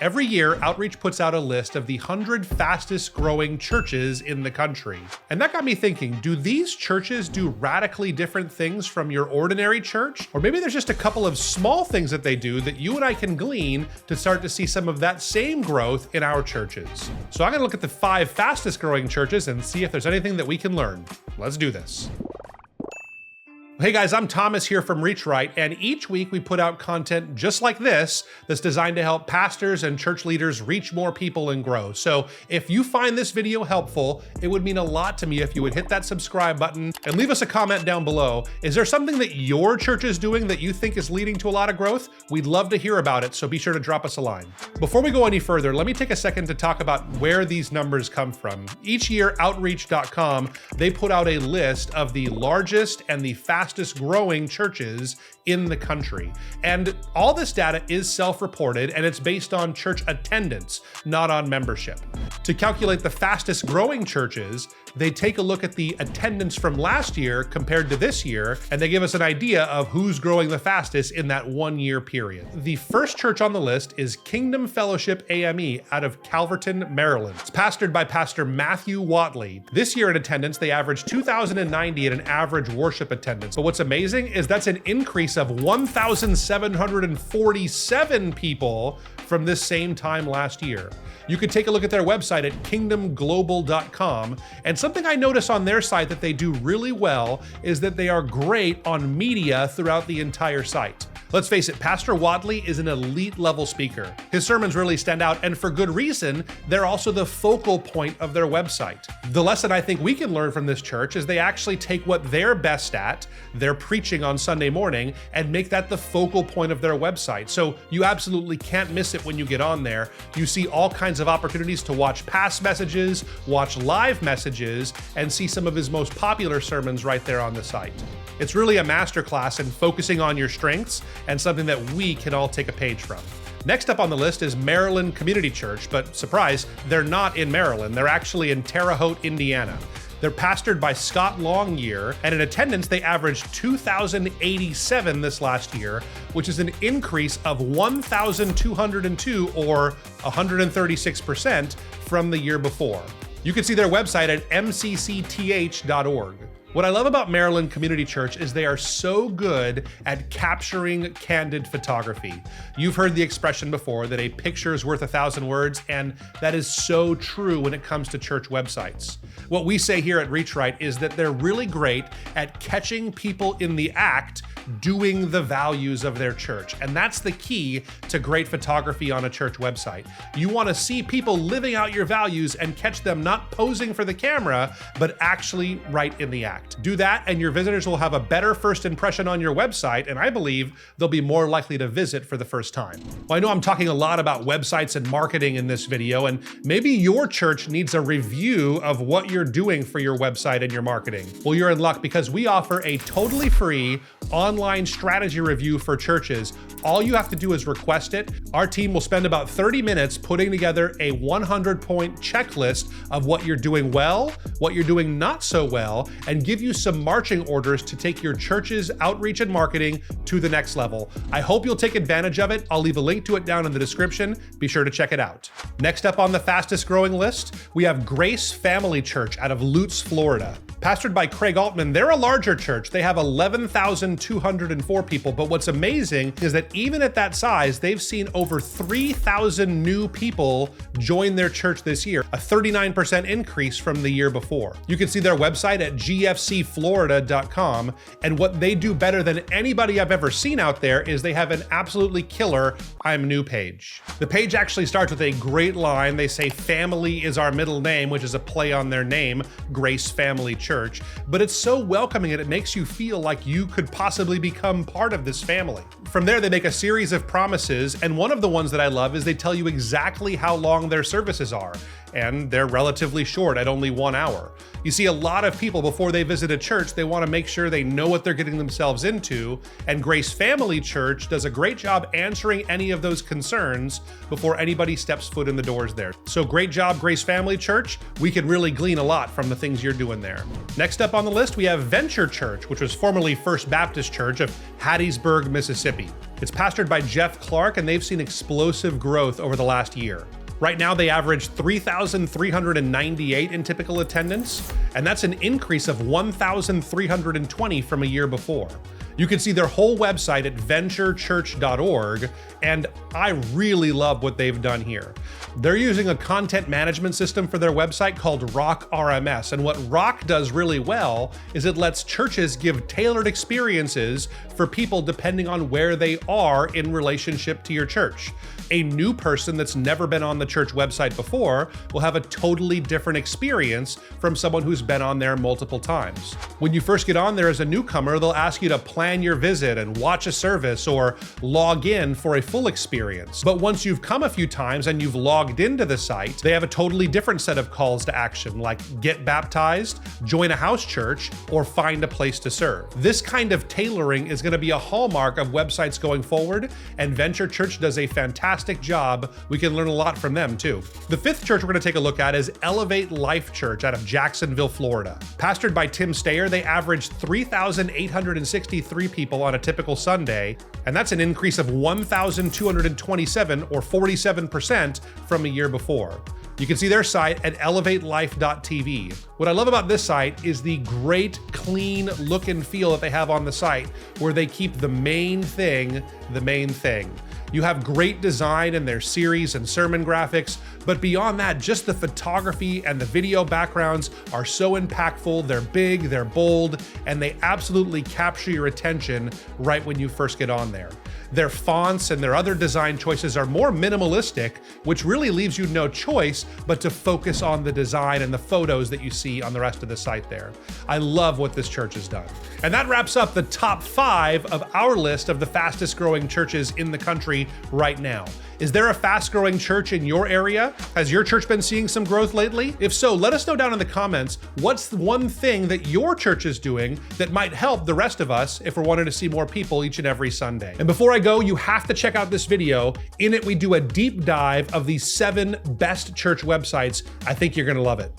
Every year, Outreach puts out a list of the 100 fastest growing churches in the country. And that got me thinking, do these churches do radically different things from your ordinary church? Or maybe there's just a couple of small things that they do that you and I can glean to start to see some of that same growth in our churches. So I'm gonna look at the 5 fastest growing churches and see if there's anything that we can learn. Let's do this. Hey guys, I'm Thomas here from Reach Right, and each week we put out content just like this that's designed to help pastors and church leaders reach more people and grow. So if you find this video helpful, it would mean a lot to me if you would hit that subscribe button and leave us a comment down below. Is there something that your church is doing that you think is leading to a lot of growth? We'd love to hear about it, so be sure to drop us a line. Before we go any further, let me take a second to talk about where these numbers come from. Each year, Outreach.com, they put out a list of the largest and the fastest growing churches in the country. And all this data is self-reported and it's based on church attendance, not on membership. To calculate the fastest growing churches, they take a look at the attendance from last year compared to this year, and they give us an idea of who's growing the fastest in that 1 year period. The first church on the list is Kingdom Fellowship AME out of Calverton, Maryland. It's pastored by Pastor Matthew Watley. This year in attendance, they averaged 2,090 at an average worship attendance. But what's amazing is that's an increase of 1,747 people from this same time last year. You could take a look at their website at kingdomglobal.com, and something I notice on their site that they do really well is that they are great on media throughout the entire site. Let's face it, Pastor Watley is an elite level speaker. His sermons really stand out, and for good reason. They're also the focal point of their website. The lesson I think we can learn from this church is they actually take what they're best at, their preaching on Sunday morning, and make that the focal point of their website. So you absolutely can't miss it when you get on there. You see all kinds of opportunities to watch past messages, watch live messages, and see some of his most popular sermons right there on the site. It's really a masterclass in focusing on your strengths and something that we can all take a page from. Next up on the list is Maryland Community Church, but surprise, they're not in Maryland. They're actually in Terre Haute, Indiana. They're pastored by Scott Longyear, and in attendance, they averaged 2,087 this last year, which is an increase of 1,202 or 136% from the year before. You can see their website at mccth.org. What I love about Maryland Community Church is they are so good at capturing candid photography. You've heard the expression before that a picture is worth 1,000 words, and that is so true when it comes to church websites. What we say here at Reach Right is that they're really great at catching people in the act doing the values of their church. And that's the key to great photography on a church website. You want to see people living out your values and catch them not posing for the camera, but actually right in the act. Do that and your visitors will have a better first impression on your website, and I believe they'll be more likely to visit for the first time. Well, I know I'm talking a lot about websites and marketing in this video, and maybe your church needs a review of what you're doing for your website and your marketing. Well, you're in luck because we offer a totally free online strategy review for churches. All you have to do is request it. Our team will spend about 30 minutes putting together a 100-point checklist of what you're doing well, what you're doing not so well, and give you some marching orders to take your church's outreach and marketing to the next level. I hope you'll take advantage of it. I'll leave a link to it down in the description. Be sure to check it out. Next up on the fastest growing list, we have Grace Family Church out of Lutz, Florida. Pastored by Craig Altman, they're a larger church. They have 11,204 people, but what's amazing is that even at that size, they've seen over 3,000 new people join their church this year, a 39% increase from the year before. You can see their website at gfcflorida.com, and what they do better than anybody I've ever seen out there is they have an absolutely killer I'm new page. The page actually starts with a great line. They say, "Family is our middle name," which is a play on their name, Grace Family Church. But it's so welcoming and it makes you feel like you could possibly become part of this family. From there, they make a series of promises, and one of the ones that I love is they tell you exactly how long their services are, and they're relatively short at only 1 hour. You see, a lot of people, before they visit a church, they want to make sure they know what they're getting themselves into, and Grace Family Church does a great job answering any of those concerns before anybody steps foot in the doors there. So great job, Grace Family Church. We can really glean a lot from the things you're doing there. Next up on the list, we have Venture Church, which was formerly First Baptist Church of Hattiesburg, Mississippi. It's pastored by Jeff Clark, and they've seen explosive growth over the last year. Right now, they average 3,398 in typical attendance, and that's an increase of 1,320 from a year before. You can see their whole website at venturechurch.org, and I really love what they've done here. They're using a content management system for their website called Rock RMS, and what Rock does really well is it lets churches give tailored experiences for people depending on where they are in relationship to your church. A new person that's never been on the church website before will have a totally different experience from someone who's been on there multiple times. When you first get on there as a newcomer, they'll ask you to plan your visit and watch a service or log in for a full experience. But once you've come a few times and you've logged into the site, they have a totally different set of calls to action, like get baptized, join a house church, or find a place to serve. This kind of tailoring is going to be a hallmark of websites going forward, and Venture Church does a fantastic job. We can learn a lot from them too. The fifth church we're going to take a look at is Elevate Life Church out of Jacksonville, Florida. Pastored by Tim Stayer, they average 3,863 people on a typical Sunday, and that's an increase of 1,227 or 47% from a year before. You can see their site at elevatelife.tv. What I love about this site is the great clean look and feel that they have on the site, where they keep the main thing the main thing. You have great design in their series and sermon graphics, but beyond that, just the photography and the video backgrounds are so impactful. They're big, they're bold, and they absolutely capture your attention right when you first get on there. Their fonts and their other design choices are more minimalistic, which really leaves you no choice but to focus on the design and the photos that you see on the rest of the site there. I love what this church has done. And that wraps up the top 5 of our list of the fastest growing churches in the country right now. Is there a fast growing church in your area? Has your church been seeing some growth lately? If so, let us know down in the comments, what's the one thing that your church is doing that might help the rest of us if we're wanting to see more people each and every Sunday. And before I go, you have to check out this video. In it, we do a deep dive of the 7 best church websites. I think you're gonna love it.